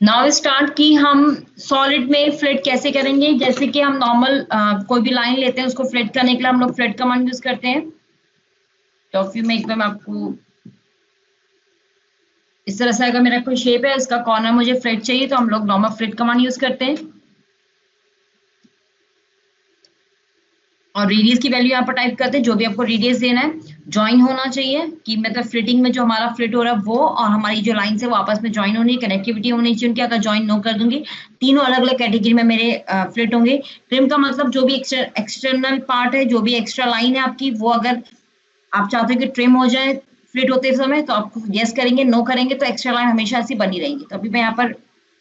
Now start की हम solid में फ्लिट कैसे करेंगे। जैसे कि हम नॉर्मल कोई भी लाइन लेते हैं, उसको फ्लिट करने के लिए हम लोग फ्लिट कमांड यूज करते हैं। टॉप व्यू में एकदम आपको इस तरह से अगर मेरा कोई शेप है, इसका कॉर्नर मुझे फ्लिट चाहिए तो हम लोग नॉर्मल फ्लिट कमांड यूज करते हैं। और रेडियस की वैल्यू यहाँ पर टाइप करते हैं, जो भी आपको रेडियस देना है। ज्वाइन होना चाहिए कि मतलब फ्लिटिंग में जो हमारा फ्लिट हो रहा है वो और हमारी जो लाइन से वो आपस में ज्वाइन होनी है, कनेक्टिविटी होनी चाहिए उनकी। अगर ज्वाइन नो कर दूंगी, तीनों अलग अलग कैटेगरी में मेरे फ्लिट होंगे। ट्रिम का मतलब जो भी एक्सटर्नल पार्ट है, जो भी एक्स्ट्रा लाइन है आपकी, वो अगर आप चाहते हो कि ट्रिम हो जाए फ्लिट होते समय तो आप यस करेंगे, नो करेंगे तो एक्स्ट्रा लाइन हमेशा ऐसी बनी रहेंगी। तो अभी मैं यहाँ पर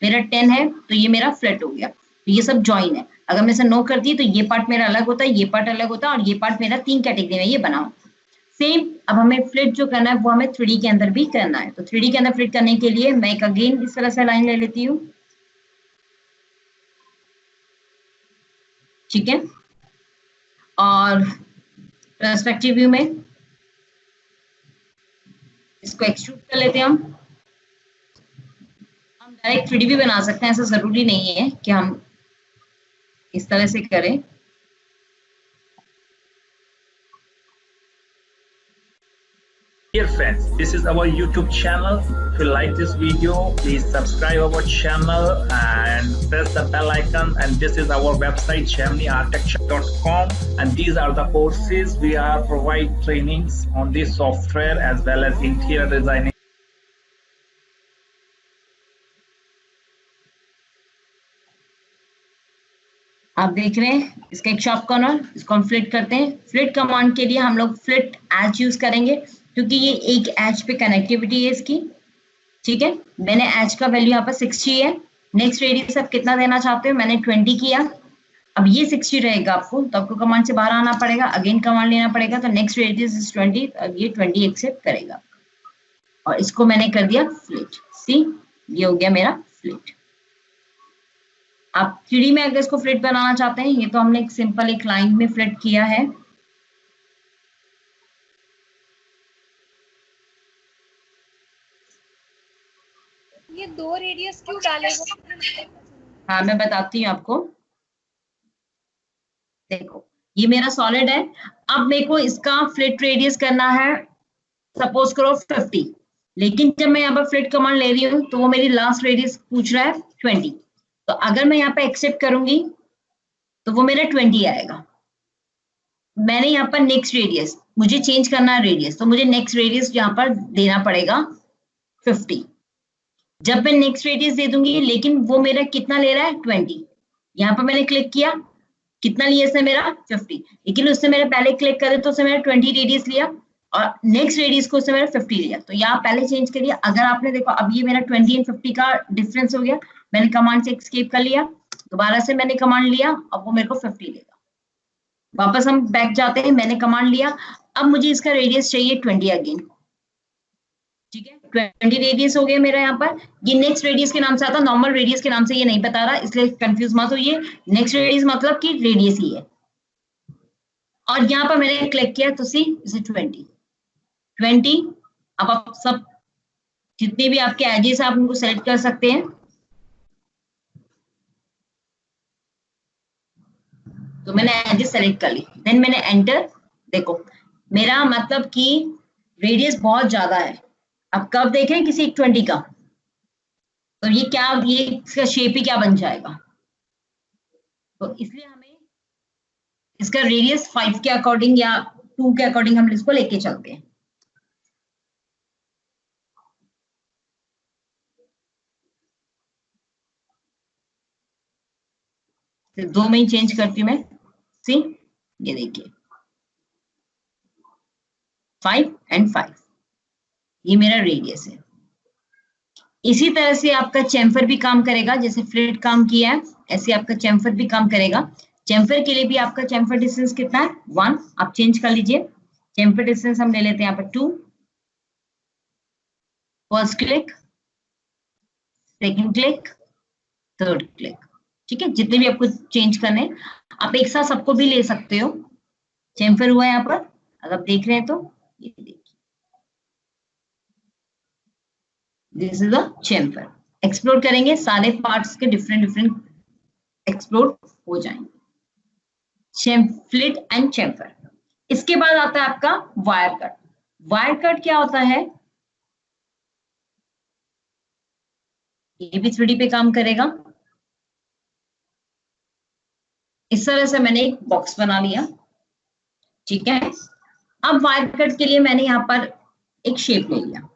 मेरा 10 है तो ये मेरा फ्लिट हो गया, तो ये सब ज्वाइन है। अगर मैं इसे नो करती तो ये पार्ट मेरा अलग होता है, ये पार्ट अलग होता है और ये पार्ट मेरा 3 कैटेगरी में ये बना हो। सेम अब हमें फ्लिट जो करना है वो हमें 3D के अंदर भी करना है। तो 3D के अंदर फ्लिट करने के लिए मैं एक अगेन इस तरह से लाइन ले लेती हूँ, ठीक है। और पर्सपेक्टिव व्यू में इसको एक्सट्रूड कर लेते हैं। हम डायरेक्ट 3D भी बना सकते हैं, ऐसा जरूरी नहीं है कि हम इस तरह से करें। Dear friends, this is our YouTube channel. If you like this video, please subscribe our channel and press the bell icon. And this is our website, geminiarchitecture.com. And these are the courses we are provide trainings on this software as well as interior designing. आप देख रहे हैं इसका एक shop corner, इसको हम fleet करते हैं। फ्लिट कमांड के लिए हम लोग फ्लिट एज यूज करेंगे क्योंकि ये एक एज पे कनेक्टिविटी है इसकी, ठीक है। मैंने एज का वैल्यू यहाँ पर 60 है। नेक्स्ट रेडियस आप कितना देना चाहते हो, मैंने 20 किया। अब ये 60 रहेगा आपको, तो आपको कमांड से बाहर आना पड़ेगा, अगेन कमांड लेना पड़ेगा। तो नेक्स्ट रेडियस इज 20, अब ये 20 एक्सेप्ट करेगा और इसको मैंने कर दिया फ्लिट। सी, ये हो गया मेरा फ्लिट। आप 3D में अगर इसको फ्लिट बनाना चाहते हैं, ये तो हमने एक सिंपल एक लाइन में फ्लिट किया है। ये 2 रेडियस क्यों डालेगा? हाँ, मैं बताती हूँ आपको। देखो, ये मेरा सॉलिड है। अब मेरे को इसका फ्लिट रेडियस करना है, सपोज करो 50। लेकिन जब मैं यहाँ पर फ्लिट कमांड ले रही हूँ तो वो मेरी लास्ट रेडियस पूछ रहा है 20। तो अगर मैं यहाँ पे एक्सेप्ट करूंगी तो वो मेरा 20 आएगा। मैंने यहाँ पर नेक्स्ट रेडियस, मुझे चेंज करना है रेडियस, तो मुझे नेक्स्ट रेडियस यहाँ पर देना पड़ेगा 50। जब मैं नेक्स्ट रेडियस दे दूंगी, लेकिन वो मेरा कितना ले रहा है 20। यहाँ पर मैंने क्लिक किया, कितना लिया इसने मेरा 50, लेकिन उससे मेरे पहले क्लिक करे तो उससे मेरा 20 रेडियस लिया और नेक्स्ट रेडियस को उससे मेरा 50 लिया। तो यहाँ पहले चेंज करिए। अगर आपने देखो अब ये मेरा 20 एंड 50 का डिफरेंस हो गया, मैंने कमांड से एस्केप कर लिया, दोबारा से मैंने कमांड लिया, अब वो मेरे को 50 लेगा। वापस हम बैक जाते हैं, मैंने कमांड लिया, अब मुझे इसका रेडियस चाहिए 20 अगेन, ठीक है। 20 रेडियस हो गया मेरा। यहाँ पर ये नेक्स्ट रेडियस के नाम से आता, नॉर्मल रेडियस के नाम से ये नहीं बता रहा, इसलिए कंफ्यूज मत होइए। नेक्स्ट रेडियस मतलब कि रेडियस ही है। और यहाँ पर मैंने क्लिक किया तो सी इसे 20। अब आप सब जितने भी आपके एजेस आप उनको सेलेक्ट कर सकते हैं। तो मैंने एजेस सेलेक्ट कर ली, देन मैंने एंटर। देखो मेरा मतलब कि रेडियस बहुत ज्यादा है। अब कब देखें किसी 20 का, तो ये क्या, ये इसका शेप ही क्या बन जाएगा। तो इसलिए हमें इसका रेडियस 5 के अकॉर्डिंग या 2 के अकॉर्डिंग हम इसको लेके चलते हैं। तो 2 में ही चेंज करती हूँ मैं। सी, ये देखिए 5 एंड 5, ये मेरा रेडियस है। इसी तरह से आपका चैम्फर भी काम करेगा, जैसे फ्लिट काम किया है ऐसे आपका चैम्फर भी काम करेगा। चैम्फर के लिए भी आपका चैम्फर डिस्टेंस कितना है 1, आप चेंज कर लीजिए। चैम्फर डिस्टेंस हम ले लेते हैं यहाँ पर 2। First click, second click, third click, ठीक है। जितने भी आपको चेंज करने, आप एक साथ सबको भी ले सकते हो। चैम्फर हुआ यहाँ पर, अगर आप देख रहे हैं तो ये देखिए, this is the chamfer. Explore करेंगे, सारे पार्ट्स के डिफरेंट डिफरेंट एक्सप्लोर हो जाएंगे, फ्लिट एंड चेम्फर। इसके बाद आता है आपका वायर कट। वायर कट क्या होता है, ये भी 3D पे काम करेगा। इस तरह से मैंने एक बॉक्स बना लिया, ठीक है। अब वायर कट के लिए मैंने यहां पर एक शेप ले लिया,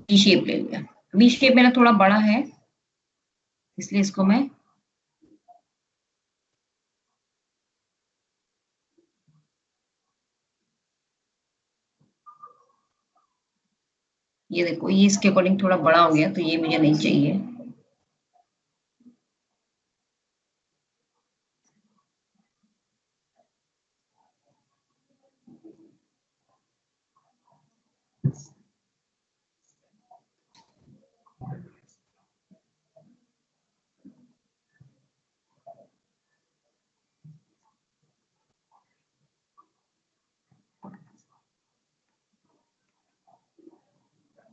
शेप ले लिया। अभी शेप मेरा थोड़ा बड़ा है, इसलिए इसको मैं ये देखो, ये इसके अकॉर्डिंग थोड़ा बड़ा हो गया, तो ये मुझे नहीं चाहिए।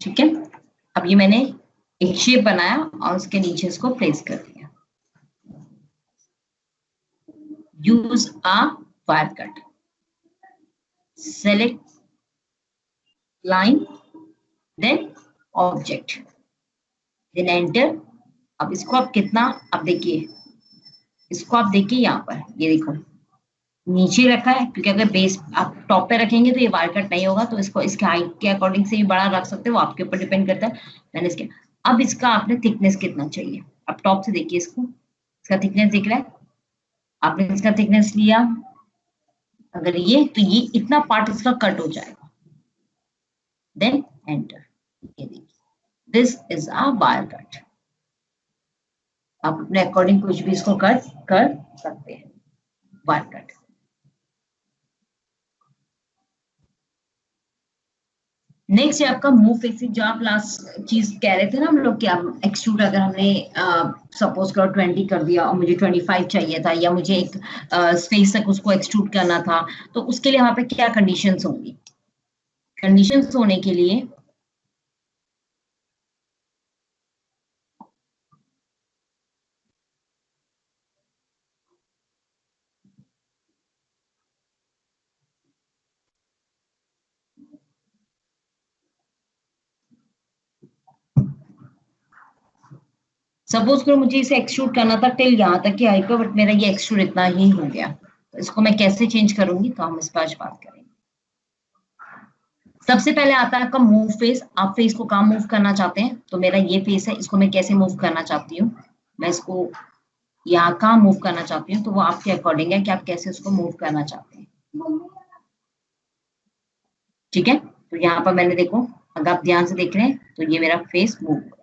ठीक है, अब ये मैंने एक शेप बनाया और उसके नीचे इसको प्लेस कर दिया। Use a wire cut, select line, then object, then enter. अब इसको आप कितना, अब देखिए इसको आप देखिए यहाँ पर, ये देखो नीचे रखा है, क्योंकि अगर बेस आप टॉप पे रखेंगे तो ये वायर कट नहीं होगा, तो इसको इसके हाइट के अकॉर्डिंग से भी बड़ा रख सकते हो, वो आपके ऊपर डिपेंड करता है। मैंने इसके, अब इसका आपने थिकनेस कितना चाहिए, अब टॉप से देखिए इसको, इसका थिकनेस दिख रहा है, आपने इसका थिकनेस लिया, अगर ये, तो ये इतना पार्ट इसका कट हो जाएगा, देन एंटर। ये देखिए, this is a wire cut. आप अपने अकॉर्डिंग कुछ भी इसको कट कर सकते हैं, वायर कट। नेक्स्ट है आपका मूव फेसिंग, जो आप लास्ट चीज कह रहे थे ना हम लोग, क्या एक्सट्रूड अगर हमने सपोज करो 20 कर दिया और मुझे 25 चाहिए था, या मुझे एक स्पेस तक उसको एक्सट्रूड करना था, तो उसके लिए वहां पे क्या कंडीशंस होंगी। कंडीशंस होने के लिए सपोज करो मुझे इसे एक्सट्रूड करना था टिल यहाँ तक की हाइट पे, बट मेरा ये एक्सट्रूड इतना ही हो गया, तो इसको मैं कैसे चेंज करूंगी, तो हम इस पर आज बात करेंगे। सबसे पहले आता है आपका मूव फेस। आप फेस को कहाँ मूव करना चाहते हैं, तो मेरा ये फेस है, इसको मैं कैसे मूव करना चाहती हूँ, मैं इसको यहाँ कहाँ मूव करना चाहती हूँ, तो वो आपके अकॉर्डिंग है कि आप कैसे उसको मूव करना चाहते हैं। ठीक है, तो यहाँ पर मैंने देखो, अगर आप ध्यान से देख रहे हैं तो ये मेरा फेस मूव हो रहा है,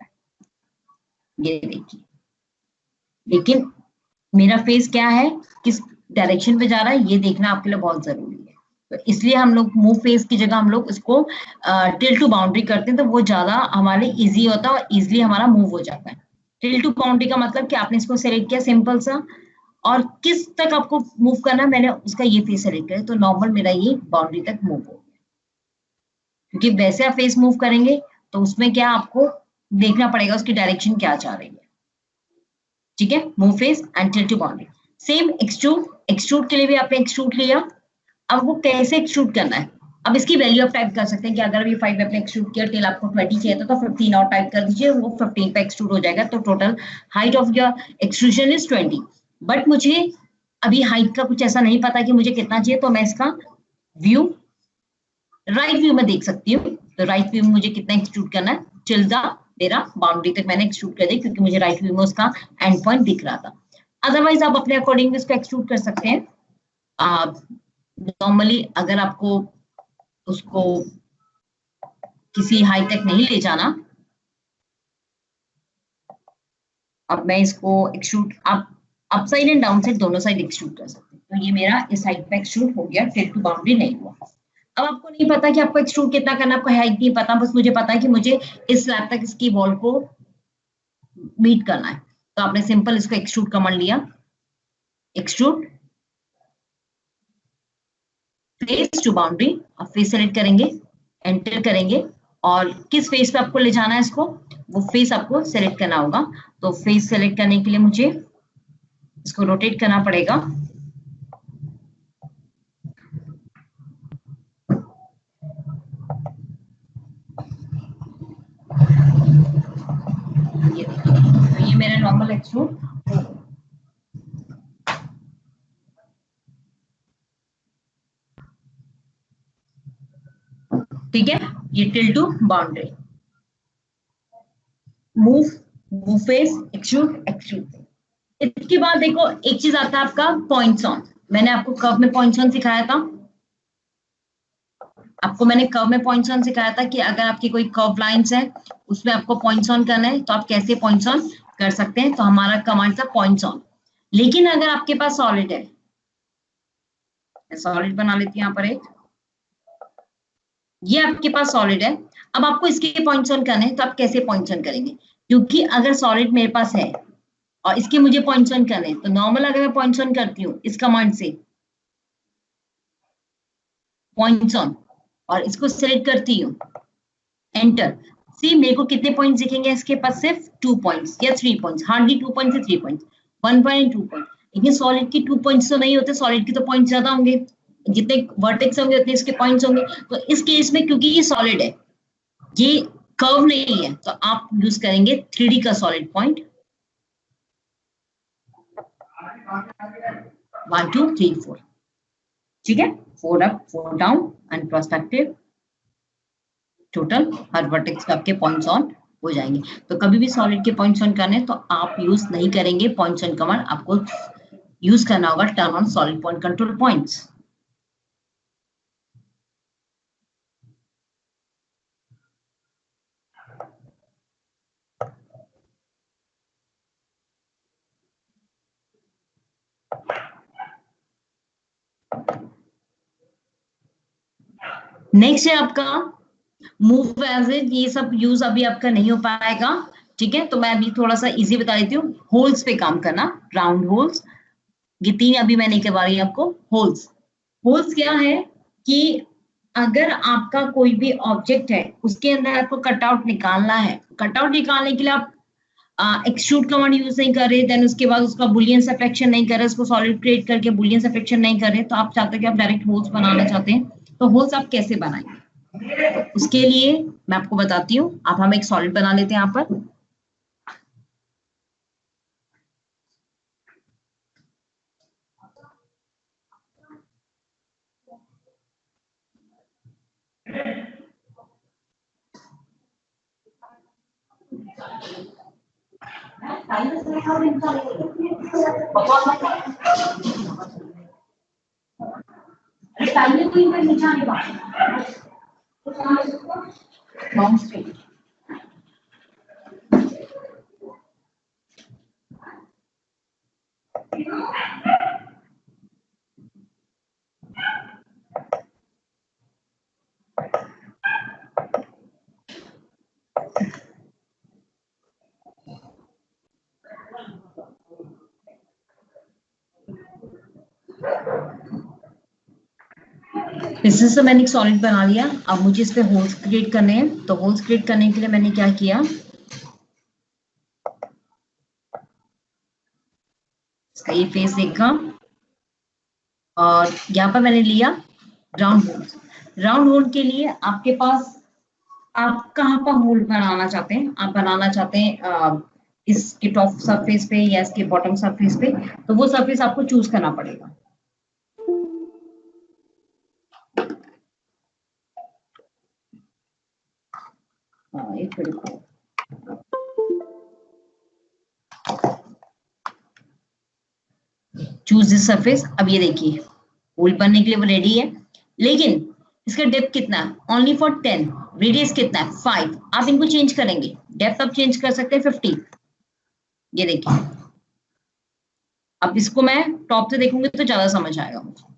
ये देखिए, लेकिन मेरा फेस क्या है, किस डायरेक्शन पे जा रहा है, ये देखना आपके लिए बहुत जरूरी है। तो इसलिए हम लोग मूव फेस की जगह हम लोग इसको टिल टू बाउंड्री करते हैं, तो वो ज्यादा हमारे इजी होता है और इजिली हमारा मूव हो जाता है। टिल टू बाउंड्री का मतलब कि आपने इसको सेलेक्ट किया सिंपल सा, और किस तक आपको मूव करना है, मैंने उसका ये फेस सेलेक्ट किया, तो नॉर्मल मेरा ये बाउंड्री तक मूव हो गया। क्योंकि वैसे आप फेस मूव करेंगे तो उसमें क्या आपको देखना पड़ेगा उसकी डायरेक्शन क्या जा रही है। ठीक है, move face and till two boundary. Same extrude, extrude के लिए भी आपने एक्सट्रूड लिया, अब वो कैसे एक्सट्रूड करना है, अब इसकी वैल्यू आप टाइप कर सकते हैं कि अगर अभी 5 आपने एक्सट्रूड किया, टिल आपको 20 चाहिए तो 15 और टाइप कर दीजिए, वो 15 पे एक्सट्रूड हो जाएगा, तो total height of your extrusion is 20। But मुझे अभी हाइट का कुछ ऐसा नहीं पता कि मुझे कितना चाहिए, तो मैं इसका व्यू राइट व्यू में देख सकती हूँ। तो राइट व्यू में मुझे कितना एक्सट्रूड करना है, टिल द मेरा बाउंड्री तक मैंने एक्सट्रूड कर दिया, क्योंकि मुझे राइट व्यू में उसका एंड पॉइंट दिख रहा था। अदरवाइज आप अपने अकॉर्डिंग इसको एक्सट्रूड कर सकते हैं। नॉर्मली अगर आपको उसको किसी हाइट तक नहीं ले जाना, अब मैं इसको एक्सट्रूड, आप up side and down side दोनों साइड एक्सट्रूड कर सकते हैं। तो ये मेरा इस साइड पे एक्सट्रूड हो गया, टिल टू बाउंड्री नहीं हुआ। अब आपको नहीं पता कि आपको एक्सट्रूड कितना करना, आपको हाइट नहीं पता, बस मुझे पता है कि मुझे इस स्लैब तक इसकी वॉल को मीट करना है, तो आपने सिंपल इसको एक्सट्रूड कमांड लिया, एक्सट्रूड फेस टू बाउंड्री, आप फेस सेलेक्ट करेंगे, एंटर करेंगे, और किस फेस पे आपको ले जाना है इसको, वो फेस आपको सेलेक्ट करना होगा। तो फेस सेलेक्ट करने के लिए मुझे इसको रोटेट करना पड़ेगा, ये तो ये मेरा नॉर्मल एक्सट्रूड, ठीक है, ये till two boundary, move face, extrude extrude. इसके बाद देखो एक चीज आता है आपका पॉइंट्स ऑन, मैंने आपको कर्व में पॉइंट्स ऑन सिखाया था, आपको मैंने कर्व में पॉइंट्स ऑन सिखाया था कि अगर आपकी कोई कर्व लाइंस है उसमें आपको पॉइंट्स ऑन करना है तो आप कैसे पॉइंट्स ऑन कर सकते हैं, तो हमारा कमांड था पॉइंट्स ऑन। लेकिन अगर आपके पास सॉलिड है, सॉलिड बना लेती हूँ यहाँ पर एक, ये आपके पास सॉलिड है, अब आपको इसके पॉइंट्स ऑन करने हैं तो आप कैसे पॉइंट्स ऑन करेंगे, क्योंकि अगर सॉलिड मेरे पास है और इसके मुझे पॉइंट्स ऑन करने हैं, तो नॉर्मल अगर मैं पॉइंट्स ऑन करती हूँ इस कमांड से पॉइंट्स ऑन और इसको सिलेक्ट करती हूँ, एंटर, सी मेरे को कितने पॉइंट्स दिखेंगे इसके पास, सिर्फ 2 पॉइंट्स या 3 पॉइंट्स, हार्डली 2 पॉइंट्स से 3 पॉइंट्स, 1 पॉइंट 2 पॉइंट। लेकिन सॉलिड की 2 पॉइंट्स तो नहीं होते, सॉलिड की तो पॉइंट्स ज्यादा होंगे, जितने वर्टेक्स होंगे उतने इसके पॉइंट्स होंगे। तो इस केस में क्योंकि ये सॉलिड है, ये कर्व नहीं है, तो आप यूज करेंगे 3D का सॉलिड पॉइंट, 1 2 3 4, ठीक है, 4 up 4 down and perspective, total her vertex पे आपके पॉइंट्स ऑन हो जाएंगे। तो कभी भी सॉलिड के पॉइंट्स ऑन करने तो आप यूज नहीं करेंगे पॉइंट्स ऑन कमांड, आपको यूज करना होगा turn on solid point control points. Next है आपका मूव एज इट, ये सब यूज अभी आपका नहीं हो पाएगा, ठीक है, तो मैं अभी थोड़ा सा इजी बता देती हूँ। होल्स पे काम करना, राउंड होल्स, ये 3 अभी मैं नहीं करवा रही आपको। होल्स, होल्स क्या है कि अगर आपका कोई भी ऑब्जेक्ट है उसके अंदर आपको कटआउट निकालना है, कटआउट निकालने के लिए आप एक्सट्रूड कमांड यूज नहीं कर रहे, देन उसके बाद उसका बुलियन सब्ट्रैक्शन नहीं कर रहे, उसको सॉलिड क्रिएट करके बुलियन सब्ट्रैक्शन नहीं कर रहे, तो आप चाहते हैं कि आप डायरेक्ट होल्स बनाना चाहते हैं, तो होल्स आप कैसे बनाएंगे, तो उसके लिए मैं आपको बताती हूँ। आप हम एक सॉलिड बना लेते हैं यहाँ पर, इससे से मैंने एक सॉलिड बना लिया। अब मुझे इस पे होल्स क्रिएट करने हैं, तो होल्स क्रिएट करने के लिए मैंने क्या किया, इसका ये फेस देखा और यहाँ पर मैंने लिया राउंड होल्स। राउंड होल के लिए आपके पास, आप कहाँ पर होल बनाना चाहते हैं, आप बनाना चाहते हैं इसके टॉप सरफेस पे या इसके बॉटम सरफेस पे, तो वो सरफेस आपको चूज करना पड़ेगा। एक मिनट, चूज दिस सरफेस। अब ये देखिए होल बनने के लिए वो रेडी है, लेकिन इसका डेप्थ कितना है, ओनली फॉर 10, रेडियस कितना है 5। आप इनको चेंज करेंगे, डेप्थ आप चेंज कर सकते हैं 50। ये देखिए, अब इसको मैं टॉप से देखूंगी तो ज्यादा समझ आएगा मुझे।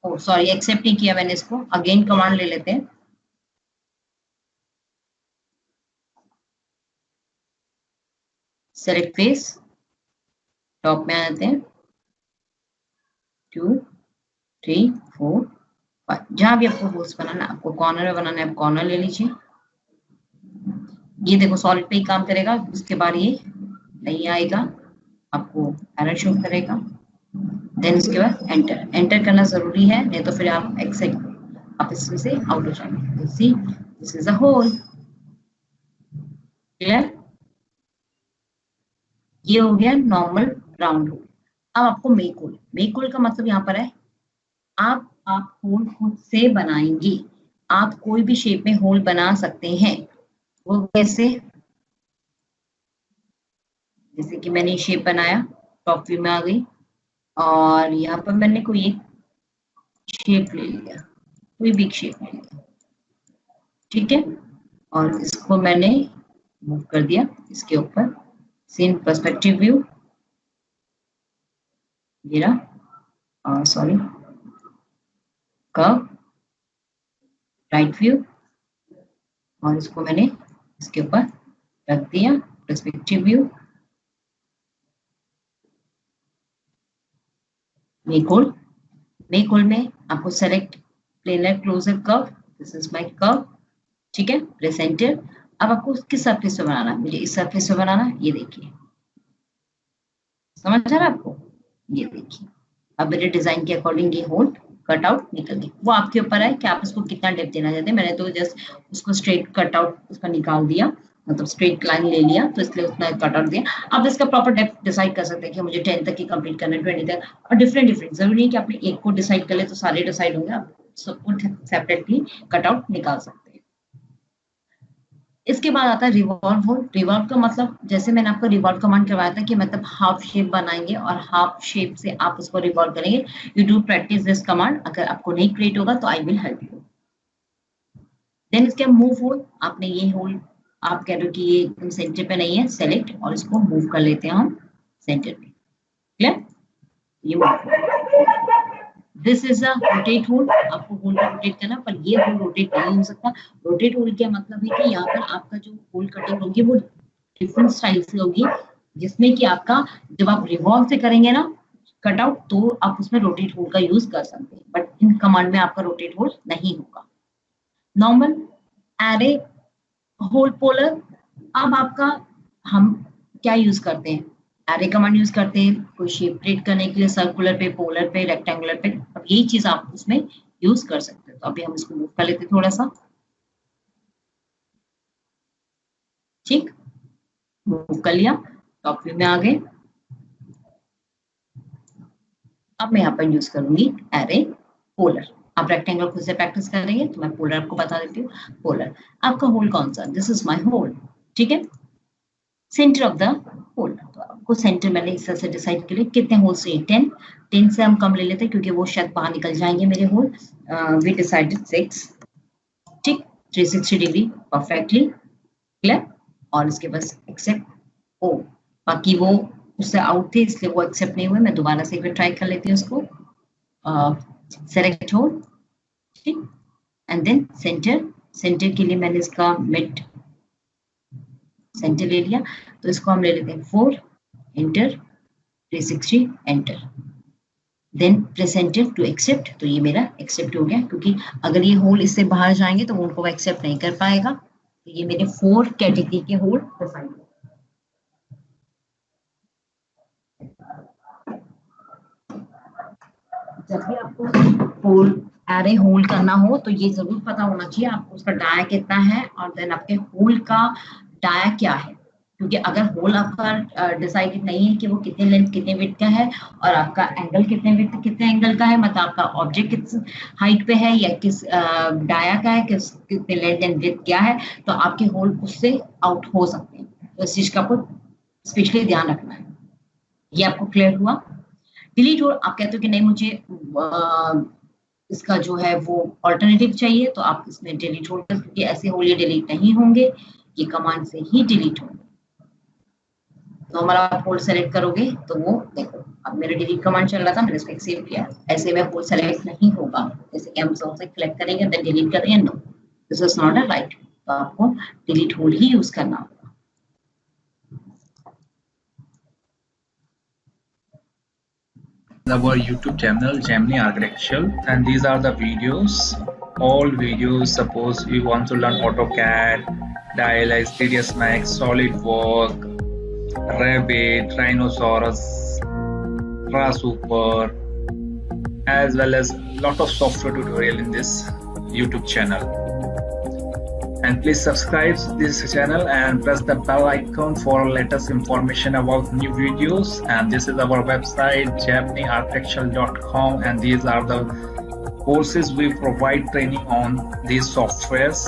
ओ सॉरी, एक्सेप्ट नहीं किया मैंने इसको, अगेन कमांड ले लेते हैं। सेलेक्ट फेस, टॉप में आते हैं, 2 3 4 5, जहां भी आपको होल्स बनाना, आपको कॉर्नर में बनाना है आप कॉर्नर ले लीजिए। ये देखो सॉलिड पे ही काम करेगा, उसके बाद ये नहीं आएगा, आपको एरर शो करेगा। देन इसके बाद एंटर, एंटर करना जरूरी है, नहीं तो फिर आप एक्सेप्ट, आप इसमें से आउट हो जाएंगे। See this is a hole, clear? ये हो गया नॉर्मल राउंड होल। अब आपको मेक होल, मेक होल का मतलब यहाँ पर है आप होल खुद से बनाएंगे। आप कोई भी शेप में होल बना सकते हैं। वो कैसे? जैसे कि मैंने शेप बनाया, टॉप व्यू में आ गई और यहाँ पर मैंने कोई एक शेप ले लिया, कोई बिग शेप ले लिया, ठीक है, और इसको मैंने मूव कर दिया इसके ऊपर। सेम पर्सपेक्टिव व्यू, ये रहा, सॉरी, कर्व, राइट व्यू, और इसको मैंने इसके ऊपर रख दिया, perspective view, make hole. Make hole में आपको select planar closure curve, this is my curve, ठीक है, प्रेस एंटर। अब आपको किस सरफेस पे बनाना है? मुझे इस सरफेस पे बनाना है, ये देखिए, समझ आ रहा है आपको? ये देखिए, अब मेरे डिजाइन के अकॉर्डिंग ये होल कट आउट निकल गई। वो आपके ऊपर है कि आप इसको कितना डेप्थ देना चाहते हैं। मैंने तो जस्ट उसको स्ट्रेट कट आउट उसका निकाल दिया, मतलब स्ट्रेट लाइन ले लिया, तो इसलिए उतना कट आउट दिया। आप इसका प्रॉपर डेप्थ डिसाइड कर सकते हैं कि मुझे 10 तक की कंप्लीट करना है, 20 तक, और डिफरेंट डिफरेंट, जरूरी नहीं कि आपने एक को डिसाइड कर ले तो सारे डिसाइड होंगे, आप सबको सेपरेटली कट आउट निकाल सकते हैं। इसके बाद आता है रिवॉल्व होल। रिवॉल्व का मतलब, जैसे मैंने आपको रिवॉल्व कमांड करवाया था कि मतलब हाफ शेप बनाएंगे और हाफ शेप से आप उसको रिवॉल्व करेंगे। You do practice this command, अगर आपको नहीं क्रिएट होगा तो I will help you. Then इसके मूव होल, आपने ये होल, आप कह रहे हो कि ये एकदम सेंटर पे नहीं है, सेलेक्ट और इसको मूव कर लेते हैं हम सेंटर पे, क्लियर? ये this is a rotate hole, आपको होल को रोटेट करना, पर ये होल रोटेट नहीं हो सकता। रोटेट होल क्या मतलब है कि यहाँ पर आपका जो होल कटिंग होगी वो डिफरेंट स्टाइल से होगी, जिसमें कि आपका जब आप रिवॉल्व से करेंगे ना कट आउट, तो आप उसमें रोटेट होल का यूज कर सकते हैं, बट इन कमांड में आपका रोटेट होल नहीं होगा। Normal, array, hole, polar. अब आपका हम क्या यूज करते हैं? एरे कमांड यूज करते हैं कोई शेप क्रिएट करने के लिए, सर्कुलर पे, पोलर पे, रेक्टेंगुलर पे। अब यही चीज आप उसमें यूज कर सकते हो। तो अभी हम इसको मूव कर लेते हैं थोड़ा सा, ठीक, मूव कर लिया, टॉप व्यू में आ गए। अब मैं यहाँ पर यूज करूंगी एरे, पोलर। आप रेक्टेंगल खुद से प्रैक्टिस करेंगे तो मैं पोलर आपको बता देती हूँ। पोलर, आपका होल कौन सा? दिस इज माय होल, ठीक है, सेंटर ऑफ द होल। तो आपको सेंटर मैंने इस तरह से डिसाइड कर लिया। कितने होल्स चाहिए? 10 से हम कम ले लेते हैं क्योंकि वो शायद बाहर निकल जाएंगे मेरे होल। वी डिसाइडेड 6, ठीक, 360 डिग्री परफेक्टली, क्लियर। और इसके बस एक्सेप्ट, ओ बाकी वो उससे आउट थे इसलिए वो एक्सेप्ट नहीं हुए। मैं दोबारा से एक बार ट्राई कर लेती हूँ उसको। सेलेक्ट होल, ठीक, एंड देन सेंटर। सेंटर के लिए मैंने इसका मिड सेंटर ले लिया, तो इसको हम ले लेते हैं 4, enter, 360, enter, then press enter to accept. तो ये मेरा एक्सेप्ट हो गया, क्योंकि अगर ये होल इससे बाहर जाएंगे तो उनको एक्सेप्ट नहीं कर पाएगा। तो ये मेरे 4 कैटेगरी के होल डिफाइन हो। जब भी आपको होल, एरे होल करना हो तो ये जरूर पता होना चाहिए आपको उसका डाया कितना है और देन आपके होल का डाया क्या है, क्योंकि अगर होल आपका डिसाइडेड नहीं है कि वो कितने लेंथ कितने विड्थ का है और आपका एंगल कितने विड्थ कितने एंगल का है, मतलब आपका ऑब्जेक्ट किस हाइट पे है या किस डाया का है, किस कितने लेंथ एंड विड्थ क्या है, तो आपके होल उससे आउट हो सकते हैं। तो इस चीज का आपको स्पेशली ध्यान रखना है। ये आपको क्लियर हुआ? डिलीट होल, आप कहते हो कि नहीं मुझे इसका जो है वो ऑल्टरनेटिव चाहिए, तो आप इसमें डिलीट होल कर, क्योंकि ऐसे होल ये डिलीट नहीं होंगे, ये कमांड से ही डिलीट होंगे। नॉर्मल आप होल सेलेक्ट करोगे तो वो देखो अब मेरा डिलीट कमांड चल रहा था, मैंने इसको सेव किया। ऐसे में होल सेलेक्ट नहीं होगा, जैसे कि हम सबसे क्लिक करेंगे देन डिलीट करेंगे, no this is not a right. तो आपको डिलीट होल ही यूज करना होगा। Our YouTube channel Gemini Architecture, and these are the videos, all videos. Suppose you want to learn AutoCAD, Dialyze, 3ds Max, SolidWorks, Revit, Rhinoceros, Super, as well as lot of software tutorial in this YouTube channel. And please subscribe this channel and press the bell icon for latest information about new videos. And this is our website geminiarchitecture.com, and these are the courses we provide training on these softwares.